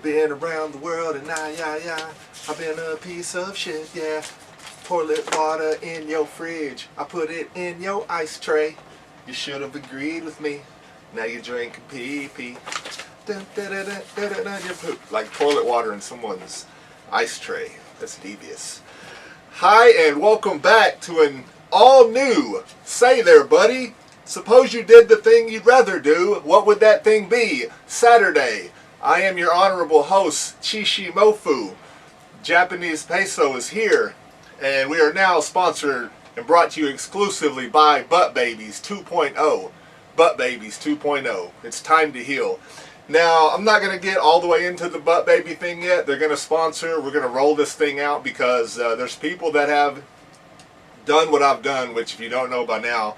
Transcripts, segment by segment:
Been around the world and yeah. I've been a piece of shit, yeah. Toilet water in your fridge. I put it in your ice tray. You should have agreed with me. Now you're drinking pee-pee. Dun, dun, dun, dun, dun, dun, dun, you poop. Like toilet water in someone's ice tray. That's devious. Hi, and welcome back to an all-new Say There, Buddy. Suppose you did the thing you'd rather do. What would that thing be? Saturday. I am your honorable host, Chishi Mofu. Japanese Peso is here, and we are now sponsored and brought to you exclusively by Butt Babies 2.0. Butt Babies 2.0. It's time to heal. Now, I'm not going to get all the way into the Butt Baby thing yet. They're going to sponsor. We're going to roll this thing out because there's people that have done what I've done, which if you don't know by now,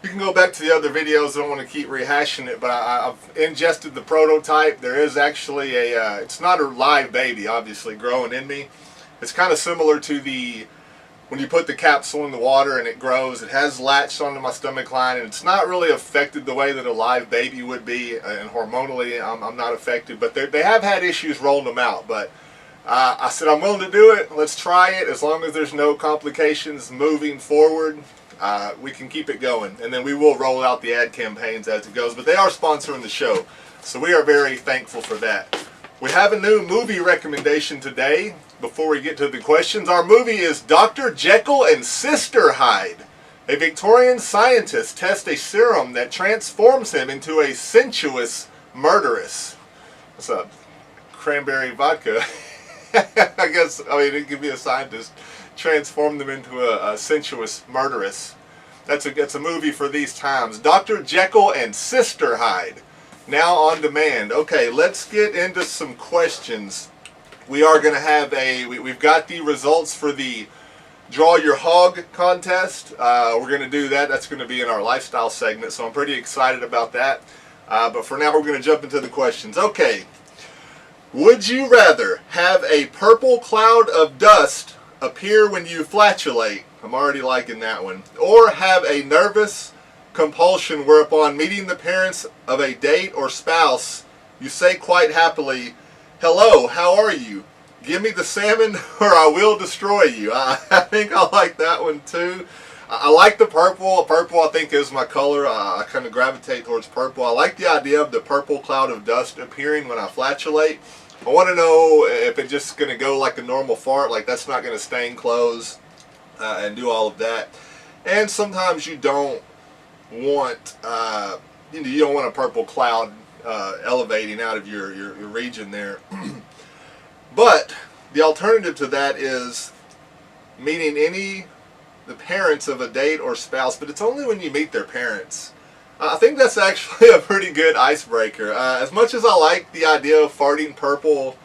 you can go back to the other videos. I don't want to keep rehashing it, but I've ingested the prototype. There is actually a, it's not a live baby, obviously, growing in me. It's kind of similar to the, when you put the capsule in the water and it grows, it has latched onto my stomach line, and it's not really affected the way that a live baby would be, and hormonally I'm not affected, but they have had issues rolling them out, but I said I'm willing to do it. Let's try it. As long as there's no complications moving forward, we can keep it going, and then we will roll out the ad campaigns as it goes, but they are sponsoring the show, so we are very thankful for that. We have a new movie recommendation today. Before we get to the questions, our movie is Dr. Jekyll and Sister Hyde. A Victorian scientist tests a serum that transforms him into a sensuous murderess. What's up? Cranberry vodka. I guess, I mean, it could be a scientist. Transform them into a sensuous murderess. That's a movie for these times. Dr. Jekyll and Sister Hyde. Now on demand. Okay, let's get into some questions. We are going to have we've got the results for the Draw Your Hog contest. We're going to do that. That's going to be in our lifestyle segment, so I'm pretty excited about that. But for now, we're going to jump into the questions. Okay. Would you rather have a purple cloud of dust appear when you flatulate? I'm already liking that one. Or have a nervous compulsion whereupon meeting the parents of a date or spouse, you say quite happily, "Hello, how are you? Give me the salmon or I will destroy you." I think I like that one too. I like the purple. Purple I think is my color. I kind of gravitate towards purple. I like the idea of the purple cloud of dust appearing when I flatulate. I want to know if it's just going to go like a normal fart, like that's not going to stain clothes and do all of that. And sometimes you don't want, you don't want a purple cloud elevating out of your region there. But the alternative to that is meeting the parents of a date or spouse, but it's only when you meet their parents. I think that's actually a pretty good icebreaker. As much as I like the idea of farting purple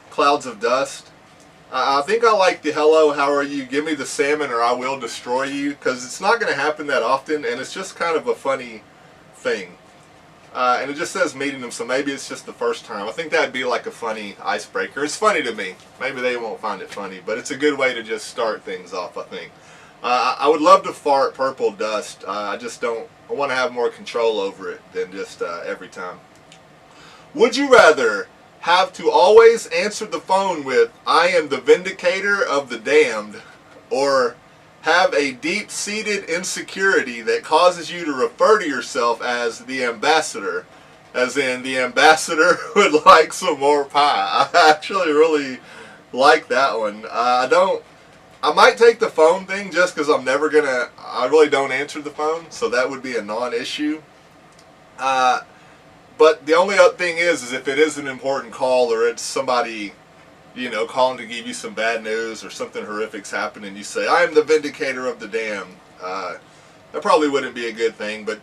clouds of dust, I think I like the "hello, how are you, give me the salmon or I will destroy you," because it's not going to happen that often, and it's just kind of a funny thing. And it just says meeting them, so maybe it's just the first time. I think that would be like a funny icebreaker. It's funny to me. Maybe they won't find it funny, but it's a good way to just start things off, I think. I would love to fart purple dust. I just don't. I want to have more control over it than just every time. Would you rather have to always answer the phone with "I am the vindicator of the damned," or have a deep-seated insecurity that causes you to refer to yourself as the ambassador, as in the ambassador would like some more pie? I actually really like that one. I might take the phone thing just because I really don't answer the phone, so that would be a non-issue. But the only other thing is if it is an important call or it's somebody, calling to give you some bad news or something horrific's happened and you say, "I am the vindicator of the damned," that probably wouldn't be a good thing, but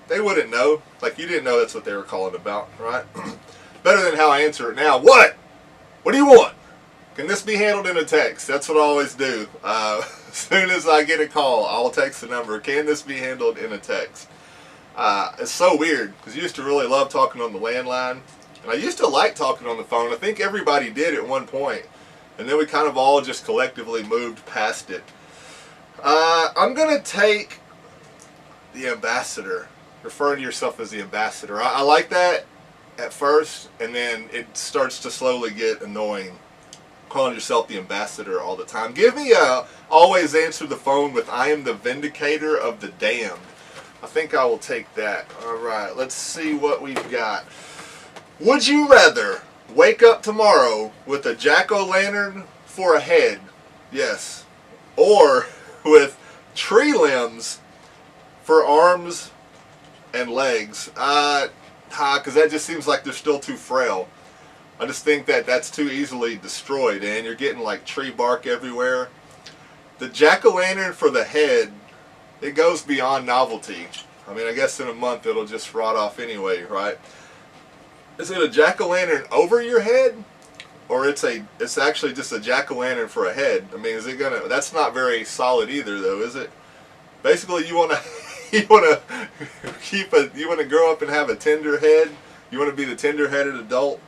they wouldn't know. Like, you didn't know that's what they were calling about, right? Better than how I answer it now. What? What do you want? Can this be handled in a text? That's what I always do. As soon as I get a call, I'll text the number. Can this be handled in a text? It's so weird, because I used to really love talking on the landline. And I used to like talking on the phone. I think everybody did at one point. And then we kind of all just collectively moved past it. I'm going to take the ambassador. Referring to yourself as the ambassador. I like that. at first, and then it starts to slowly get annoying. Calling yourself the ambassador all the time. Give me a always answer the phone with "I am the vindicator of the damned." I think I will take that. All right, let's see what we've got. Would you rather wake up tomorrow with a jack-o'-lantern for a head? Yes. Or with tree limbs for arms and legs? Because that just seems like they're still too frail. I just think that that's too easily destroyed, and you're getting like tree bark everywhere. The jack-o'-lantern for the head, it goes beyond novelty. I mean, I guess in a month it'll just rot off anyway, right? Is it a jack-o'-lantern over your head, or it's actually just a jack-o'-lantern for a head? I mean, is it gonna? That's not very solid either, though, is it? Basically, you wanna you wanna you wanna grow up and have a tender head. You wanna be the tender-headed adult.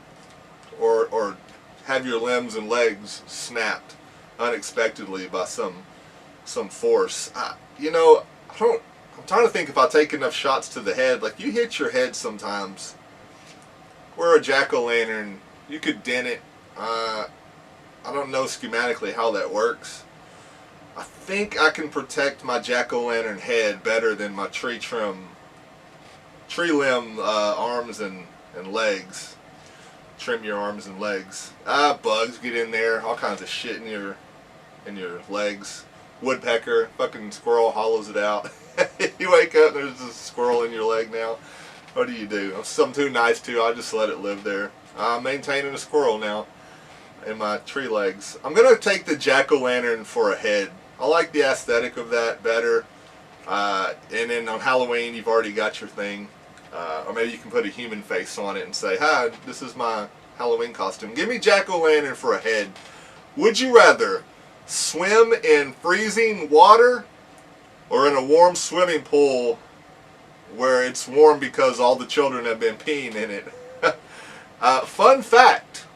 Or have your limbs and legs snapped unexpectedly by some force. I'm trying to think if I take enough shots to the head. Like, you hit your head sometimes. Where a jack-o'-lantern, you could dent it. I don't know schematically how that works. I think I can protect my jack-o'-lantern head better than my tree limb arms and legs. Trim your arms and legs. Bugs get in there, all kinds of shit in your legs. Woodpecker, fucking squirrel hollows it out. You wake up and there's a squirrel in your leg now. What do you do? I'm too nice to. I just let it live there. I'm maintaining a squirrel now in my tree legs. I'm gonna take the jack-o'-lantern for a head. I like the aesthetic of that better. And then on Halloween, you've already got your thing. Or maybe you can put a human face on it and say, "Hi, this is my Halloween costume." Give me jack-o'-lantern for a head. Would you rather swim in freezing water or in a warm swimming pool where it's warm because all the children have been peeing in it? Fun fact,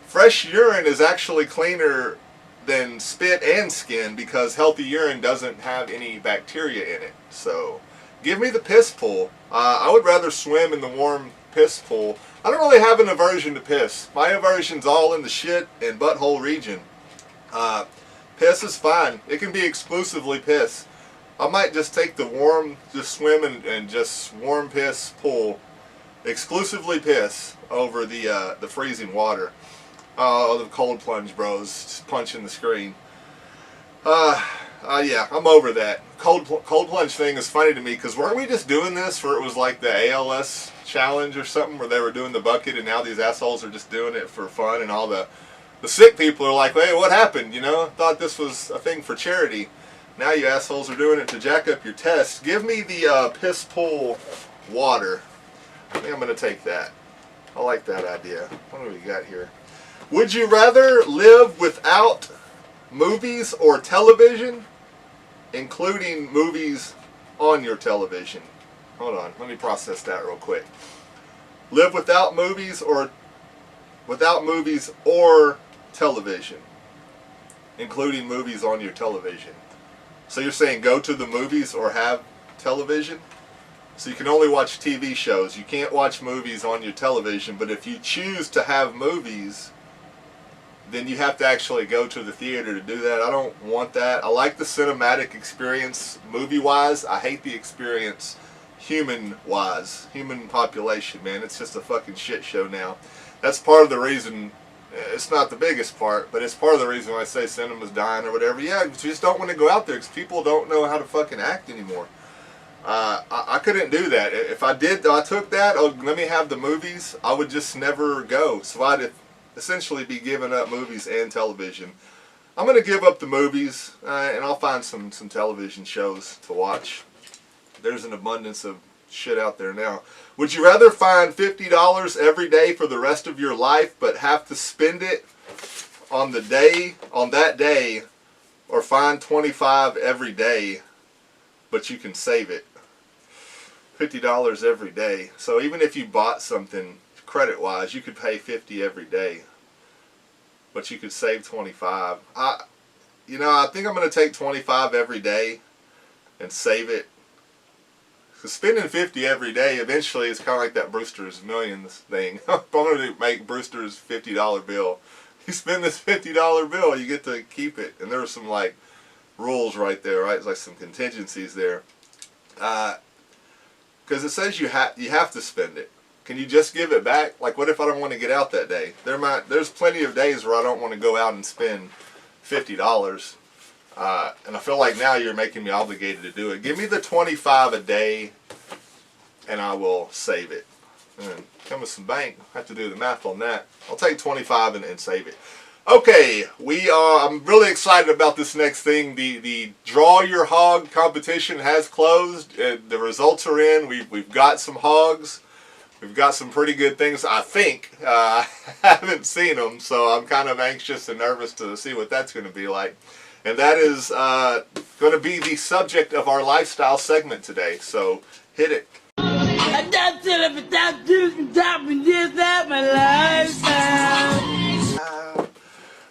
fresh urine is actually cleaner than spit and skin because healthy urine doesn't have any bacteria in it. So give me the piss pool. I would rather swim in the warm piss pool. I don't really have an aversion to piss. My aversion's all in the shit and butthole region. Piss is fine. It can be exclusively piss. I might just take the warm, just swim and just warm piss pool, exclusively piss over the freezing water. Oh, the cold plunge bros, just punching the screen. Yeah, I'm over that. Cold plunge thing is funny to me because weren't we just doing this where it was like the ALS challenge or something where they were doing the bucket and now these assholes are just doing it for fun and all the sick people are like, "Hey, what happened? You know, I thought this was a thing for charity. Now you assholes are doing it to jack up your test." Give me the piss pool water. I think I'm going to take that. I like that idea. What do we got here? Would you rather live without movies or television, including movies on your television? Hold on, let me process that real quick. Live without movies or television, including movies on your television. So you're saying go to the movies or have television? So you can only watch TV shows. You can't watch movies on your television, but if you choose to have movies, then you have to actually go to the theater to do that. I don't want that. I like the cinematic experience movie-wise. I hate the experience human-wise. Human population, man. It's just a fucking shit show now. That's part of the reason. It's not the biggest part, but it's part of the reason why I say cinema's dying or whatever. Yeah, you just don't want to go out there because people don't know how to fucking act anymore. I couldn't do that. If I took that, let me have the movies, I would just never go. So I'd essentially be giving up movies and television. I'm going to give up the movies, and I'll find some television shows to watch. There's an abundance of shit out there now. Would you rather find $50 every day for the rest of your life, but have to spend it on that day, or find $25 every day, but you can save it? $50 every day. So even if you bought something credit-wise, you could pay $50 every day, but you could save $25. I think I'm going to take $25 every day and save it. spending 50 every day eventually is kind of like that Brewster's Millions thing. I'm going to make Brewster's $50 bill. You spend this $50 bill, you get to keep it. And there are some like rules right there, right? It's like some contingencies there. Because it says you have to spend it. Can you just give it back? Like, what if I don't want to get out that day? There's plenty of days where I don't want to go out and spend $50. And I feel like now you're making me obligated to do it. Give me the 25 a day, and I will save it. And come with some bank. I have to do the math on that. I'll take 25 and save it. Okay, I'm really excited about this next thing. The Draw Your Hog competition has closed. The results are in. We've got some hogs. We've got some pretty good things, I think. I haven't seen them, so I'm kind of anxious and nervous to see what that's going to be like. And that is going to be the subject of our lifestyle segment today. So hit it.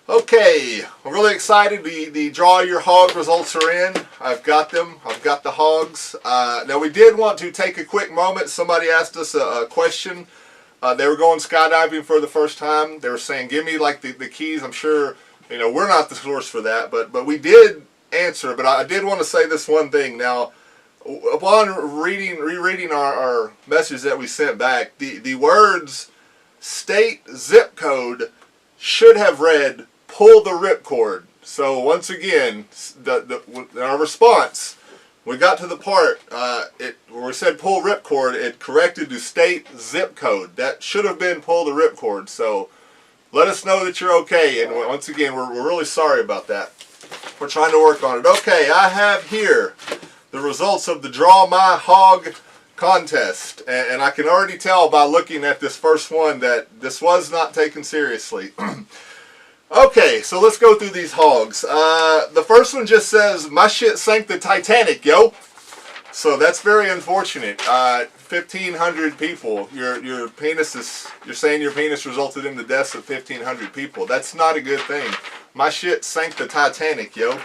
Okay, I'm really excited. The Draw Your Hog results are in. I've got them. I've got the hogs. Now we did want to take a quick moment. Somebody asked us a question. They were going skydiving for the first time. They were saying, give me like the keys. I'm sure, we're not the source for that, but we did answer. But I did want to say this one thing. Now, upon rereading our message that we sent back, the words state zip code should have read pull the ripcord. So once again, our response, we got to the part where we said pull ripcord, it corrected to state zip code. That should have been pull the ripcord. So let us know that you're okay. And once again, we're really sorry about that. We're trying to work on it. Okay, I have here the results of the Draw My Hog contest. And I can already tell by looking at this first one that this was not taken seriously. Okay, so let's go through these hogs. The first one just says, my shit sank the Titanic, yo. So that's very unfortunate. 1,500 people. Your penis is, you're saying your penis resulted in the deaths of 1,500 people. That's not a good thing. My shit sank the Titanic, yo.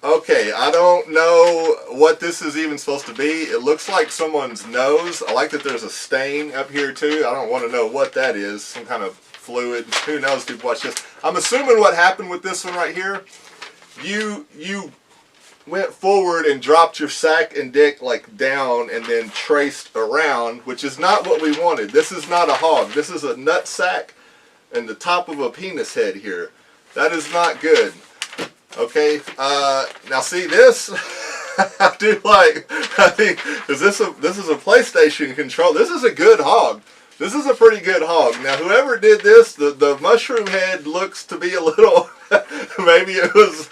Okay, I don't know what this is even supposed to be. It looks like someone's nose. I like that there's a stain up here too. I don't want to know what that is. Some kind of fluid. Who knows, dude? Watch this. I'm assuming what happened with this one right here, you went forward and dropped your sack and dick like down and then traced around, which is not what we wanted. This is not a hog. This is a nut sack and the top of a penis head here. That is not good. Okay, now see this? I do like, I think, this is a PlayStation control. This is a good hog. This is a pretty good hog. Now, whoever did this, the mushroom head looks to be a little, maybe it was,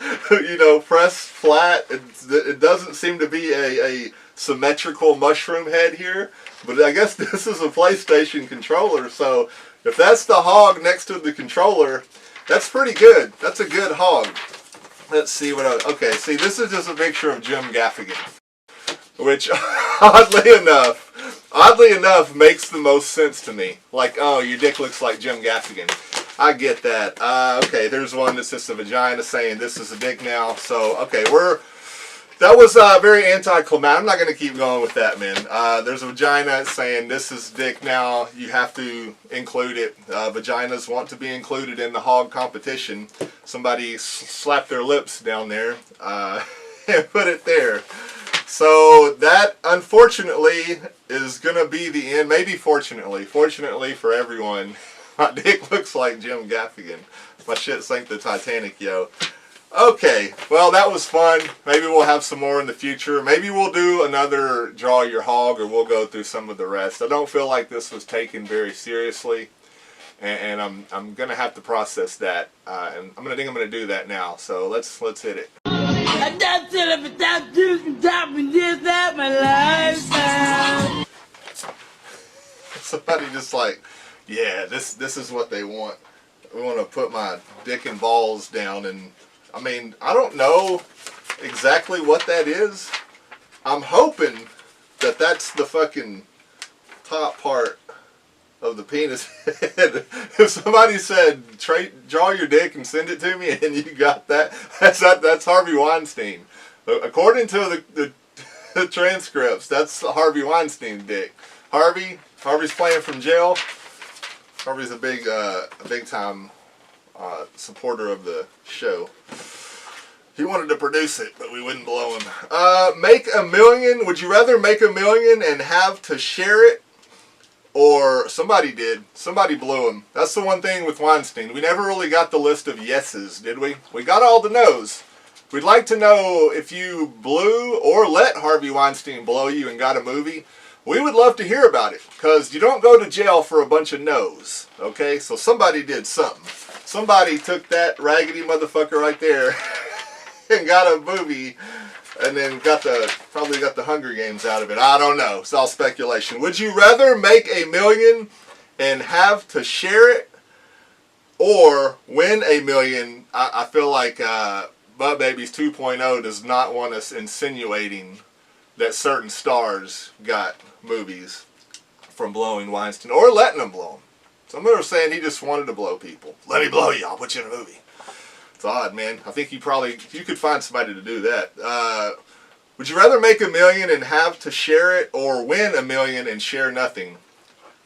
pressed flat. It doesn't seem to be a symmetrical mushroom head here. But I guess this is a PlayStation controller. So if that's the hog next to the controller, that's pretty good. That's a good hog. Let's see what okay, see, this is just a picture of Jim Gaffigan. Which, oddly enough, makes the most sense to me. Like, oh, your dick looks like Jim Gaffigan. I get that. Okay, there's one that's just a vagina saying this is a dick now. So, okay, that was very anticlimactic. I'm not going to keep going with that, man. There's a vagina saying this is dick now. You have to include it. Vaginas want to be included in the hog competition. Somebody slapped their lips down there and put it there. So that, unfortunately, is going to be the end. Maybe fortunately for everyone, my dick looks like Jim Gaffigan. My shit sank the Titanic, yo. Okay, well, that was fun. Maybe we'll have some more in the future. Maybe we'll do another Draw Your Hog, or we'll go through some of the rest. I don't feel like this was taken very seriously, and I'm going to have to process that. And I think I'm going to do that now. So let's hit it. Somebody just like, yeah, this is what they want. We want to put my dick and balls down, and I mean, I don't know exactly what that is. I'm hoping that that's the fucking top part of the penis head. If somebody said, draw your dick and send it to me, and you got that, that's Harvey Weinstein. According to the transcripts. That's Harvey Weinstein dick. Harvey's playing from jail. Harvey's a big time supporter of the show. He wanted to produce it, but we wouldn't blow him. Make $1 million. Would you rather make $1 million and have to share it? Or somebody did. Somebody blew him. That's the one thing with Weinstein. We never really got the list of yeses, did we? We got all the no's. We'd like to know if you blew or let Harvey Weinstein blow you and got a movie. We would love to hear about it, because you don't go to jail for a bunch of no's. Okay? So somebody did something. Somebody took that raggedy motherfucker right there and got a movie, and then probably got the Hunger Games out of it. I don't know. It's all speculation. Would you rather make $1 million and have to share it, or win $1 million? I feel like Butt Babies 2.0 does not want us insinuating that certain stars got movies from blowing Weinstein or letting them blow them. Some are saying he just wanted to blow people. Let me blow you. I'll put you in a movie. It's odd, man. I think you could find somebody to do that. Would you rather make $1 million and have to share it, or win $1 million and share nothing?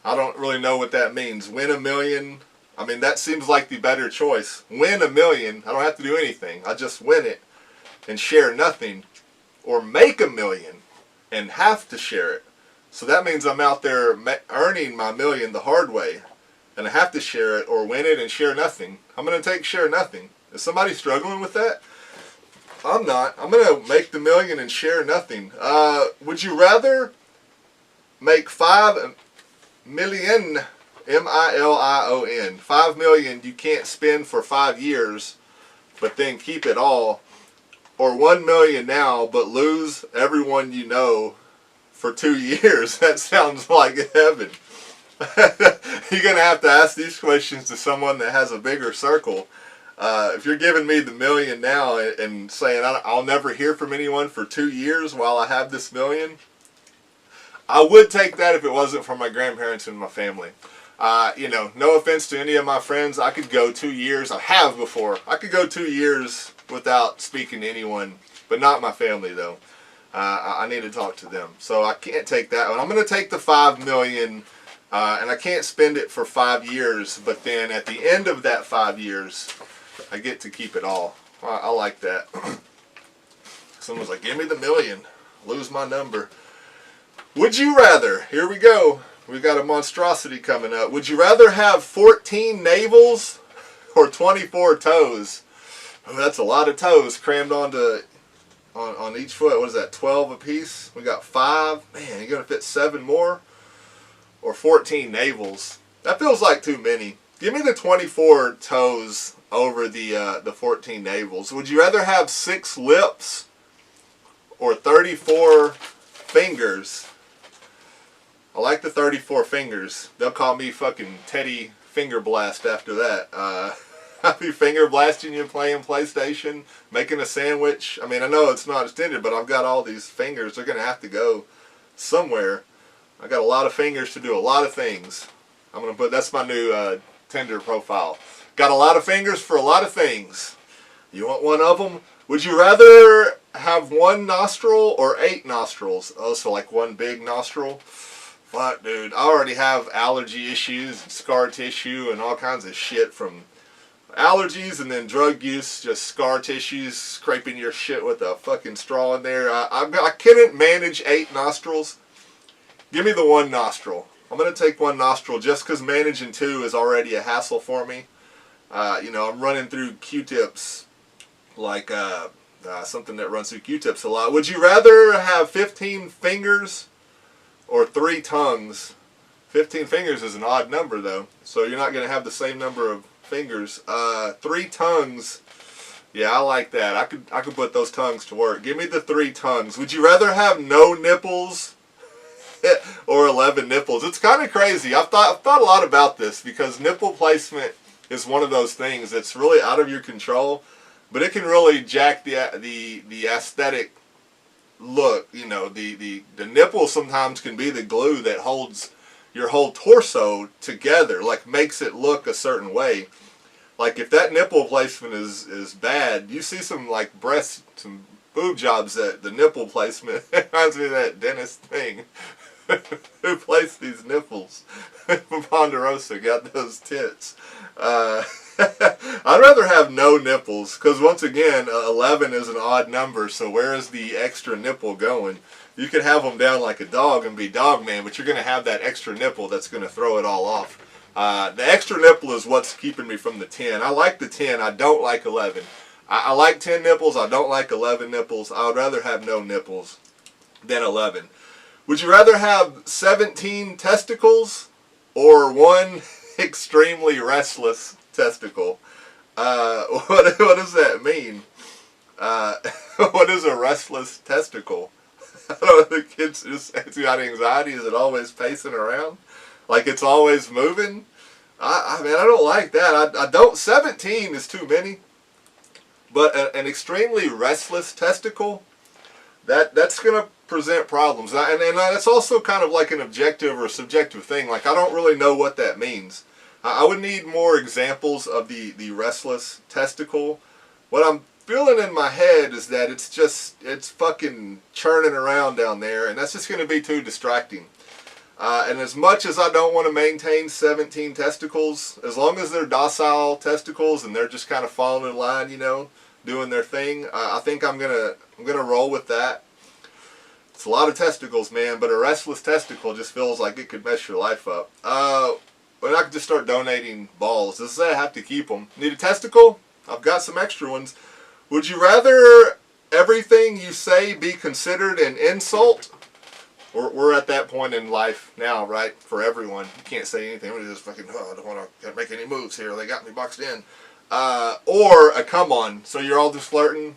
I don't really know what that means. Win $1 million. I mean, that seems like the better choice. Win $1 million. I don't have to do anything. I just win it and share nothing. Or make $1 million and have to share it. So that means I'm out there earning my $1 million the hard way, and I have to share it or win it and share nothing. I'm going to take share nothing. Is somebody struggling with that? I'm not. I'm going to make the $1 million and share nothing. Would you rather make $5 million, M-I-L-I-O-N, $5 million you can't spend for 5 years, but then keep it all, or $1 million now, but lose everyone you know for 2 years? That sounds like heaven. You're going to have to ask these questions to someone that has a bigger circle. If you're giving me the $1 million now and saying I'll never hear from anyone for 2 years while I have this $1 million, I would take that if it wasn't for my grandparents and my family. No offense to any of my friends, I could go 2 years. I have before. I could go 2 years without speaking to anyone, but not my family though. I need to talk to them, so I can't take that one. I'm going to take the $5 million, and I can't spend it for 5 years. But then at the end of that 5 years, I get to keep it all. I like that. Someone's like, give me the $1 million. Lose my number. Would you rather, here we go. We've got a monstrosity coming up. Would you rather have 14 navels or 24 toes? Oh, that's a lot of toes crammed onto on each foot. What is that, 12 apiece? We got 5. Man, you're going to fit 7 more? Or 14 navels? That feels like too many. Give me the 24 toes over the 14 navels. Would you rather have 6 lips or 34 fingers? I like the 34 fingers. They'll call me fucking Teddy Finger Blast after that. I'll be finger blasting you playing PlayStation, making a sandwich. I mean, I know it's not extended, but I've got all these fingers. They're going to have to go somewhere. I got a lot of fingers to do a lot of things. I'm going to put, that's my new Tinder profile. Got a lot of fingers for a lot of things. You want one of them? Would you rather have 1 nostril or 8 nostrils? Oh, so like 1 big nostril? Fuck, dude. I already have allergy issues, scar tissue, and all kinds of shit from allergies and then drug use, just scar tissues, scraping your shit with a fucking straw in there. I couldn't manage 8 nostrils. Give me the 1 nostril. I'm going to take 1 nostril just because managing 2 is already a hassle for me. I'm running through Q-tips like something that runs through Q-tips a lot. Would you rather have 15 fingers or 3 tongues? 15 fingers is an odd number though, so you're not going to have the same number of fingers. 3 tongues, yeah, I like that. I could put those tongues to work. Give me the 3 tongues. Would you rather have no nipples or 11 nipples? It's kind of crazy. I've thought a lot about this, because nipple placement is one of those things that's really out of your control, but it can really jack the aesthetic look. The nipple sometimes can be the glue that holds your whole torso together, like makes it look a certain way. Like if that nipple placement is bad, you see some like some boob jobs, that the nipple placement reminds me of that dentist thing who placed these nipples. Ponderosa got those tits. I'd rather have no nipples, because once again, 11 is an odd number, so where is the extra nipple going? You could have them down like a dog and be dog man, but you're going to have that extra nipple that's going to throw it all off. The extra nipple is what's keeping me from the 10. I like the 10. I don't like 11. I like 10 nipples. I don't like 11 nipples. I would rather have no nipples than 11. Would you rather have 17 testicles or one extremely restless testicle? What does that mean? What is a restless testicle? I don't know, the kids just got anxiety. Is it always pacing around? Like it's always moving? I mean, I don't like that. I don't, 17 is too many. But an extremely restless testicle, that's going to present problems. And that's also kind of like an objective or subjective thing. Like, I don't really know what that means. I would need more examples of the restless testicle. What I'm feeling in my head is that it's fucking churning around down there, and that's just going to be too distracting. And as much as I don't want to maintain 17 testicles, as long as they're docile testicles and they're just kind of falling in line, you know, doing their thing, I think I'm gonna roll with that. It's a lot of testicles, man, but a restless testicle just feels like it could mess your life up. But I could just start donating balls. Does it say I have to keep them? Need a testicle? I've got some extra ones. Would you rather everything you say be considered an insult? We're at that point in life now, right? For everyone. You can't say anything. We're just fucking, I don't want to make any moves here. They got me boxed in. Or a come on. So you're all just flirting.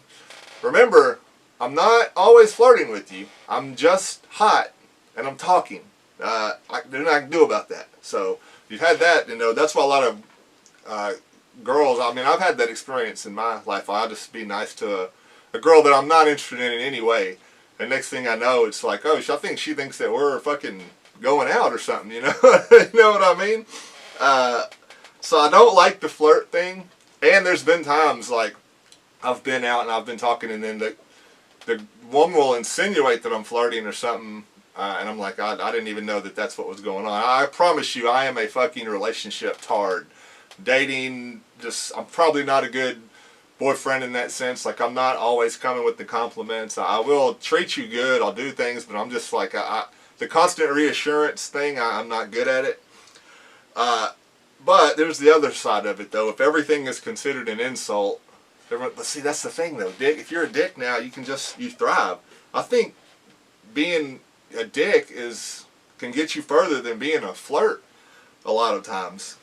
Remember, I'm not always flirting with you. I'm just hot. And I'm talking. There's nothing I can do about that. So if you've had that, you know, that's why a lot of girls, I mean, I've had that experience in my life. I'll just be nice to a girl that I'm not interested in any way. And next thing I know, it's like, oh, I think she thinks that we're fucking going out or something, you know? You know what I mean? So I don't like the flirt thing. And there's been times, like, I've been out and I've been talking, and then the woman will insinuate that I'm flirting or something. And I'm like, I didn't even know that that's what was going on. I promise you, I am a fucking relationship tard. Dating, I'm probably not a good boyfriend in that sense. Like, I'm not always coming with the compliments. I will treat you good. I'll do things, but I'm just like, the constant reassurance thing, I'm not good at it. But there's the other side of it, though. If everything is considered an insult, but see, that's the thing, though, dick. If you're a dick now, you thrive. I think being a dick can get you further than being a flirt a lot of times.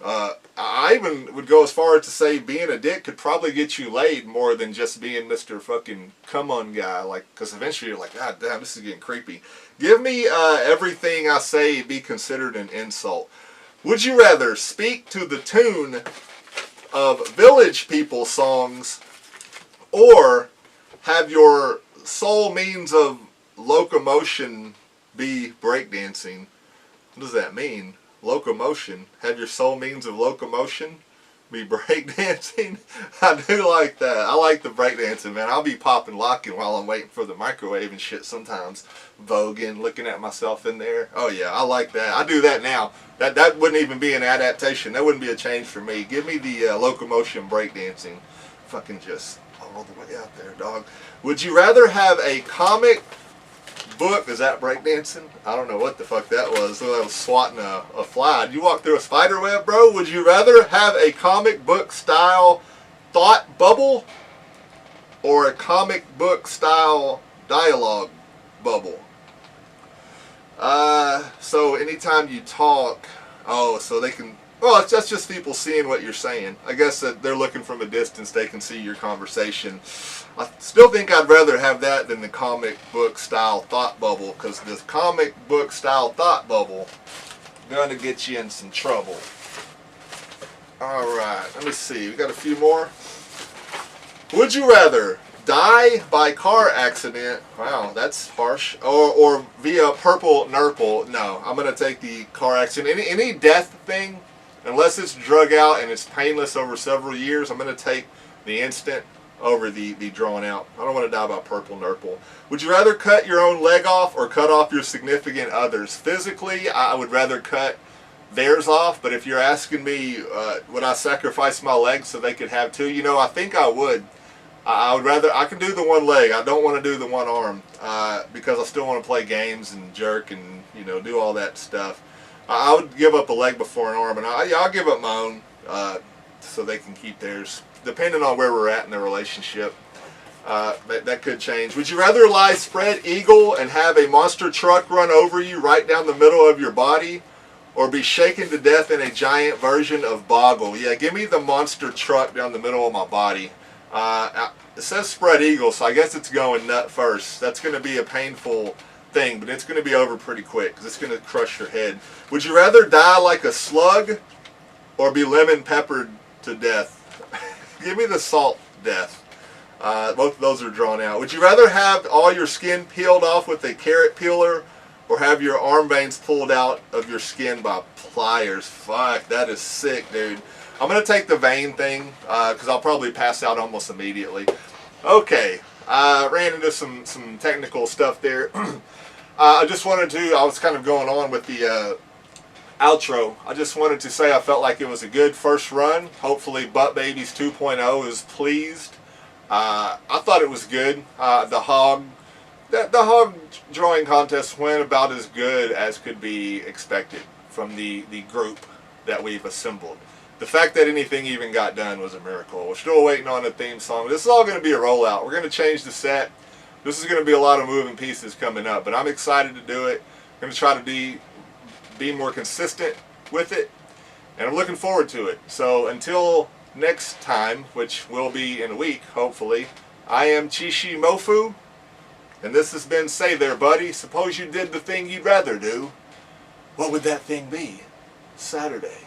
I even would go as far as to say being a dick could probably get you laid more than just being Mr. fucking come on guy. Like, because eventually you're like, God damn, this is getting creepy. Give me everything I say be considered an insult. Would you rather speak to the tune of Village People songs or have your sole means of locomotion be breakdancing? What does that mean? Locomotion. Have your sole means of locomotion be breakdancing? I do like that. I like the breakdancing, man. I'll be popping, locking while I'm waiting for the microwave and shit sometimes. Voguing, looking at myself in there. Oh yeah, I like that. I do that now. That wouldn't even be an adaptation. That wouldn't be a change for me. Give me the locomotion breakdancing. Fucking just all the way out there, dog. Would you rather have a comic book? Is that breakdancing? I don't know what the fuck that was. I was swatting a fly. Did you walk through a spider web, bro? Would you rather have a comic book style thought bubble or a comic book style dialogue bubble? So anytime you talk, so they can, well, that's just people seeing what you're saying. I guess that they're looking from a distance, they can see your conversation. I still think I'd rather have that than the comic book style thought bubble, because this comic book style thought bubble gonna get you in some trouble. Alright, let me see. We got a few more. Would you rather die by car accident? Wow, that's harsh. Or via purple nurple? No, I'm gonna take the car accident. Any death thing, unless it's drug out and it's painless over several years, I'm gonna take the instant over the drawn out. I don't want to die by purple nurple. Would you rather cut your own leg off or cut off your significant others? Physically, I would rather cut theirs off, but if you're asking me, would I sacrifice my legs so they could have two? You know, I think I would. I would rather, I can do the one leg. I don't want to do the one arm because I still want to play games and jerk and, you know, do all that stuff. I would give up a leg before an arm, and I'll give up my own so they can keep theirs, depending on where we're at in the relationship. That could change. Would you rather lie spread eagle and have a monster truck run over you right down the middle of your body, or be shaken to death in a giant version of Boggle? Yeah, give me the monster truck down the middle of my body. It says spread eagle, so I guess it's going nut first. That's going to be a painful thing, but it's going to be over pretty quick because it's going to crush your head. Would you rather die like a slug or be lemon peppered to death? Give me the salt death. Both of those are drawn out. Would you rather have all your skin peeled off with a carrot peeler or have your arm veins pulled out of your skin by pliers? Fuck, that is sick, dude. I'm going to take the vein thing because I'll probably pass out almost immediately. Okay, ran into some technical stuff there. I just wanted to, I was kind of going on with the outro. I just wanted to say I felt like it was a good first run. Hopefully Butt Babies 2.0 is pleased. I thought it was good. The hog drawing contest went about as good as could be expected from the group that we've assembled. The fact that anything even got done was a miracle. We're still waiting on a theme song. This is all going to be a rollout. We're going to change the set. This is going to be a lot of moving pieces coming up, but I'm excited to do it. I'm going to try to be more consistent with it, and I'm looking forward to it. So until next time, which will be in a week, hopefully, I am Chishi Mofu, and this has been Say There Buddy. Suppose you did the thing you'd rather do. What would that thing be? Saturday.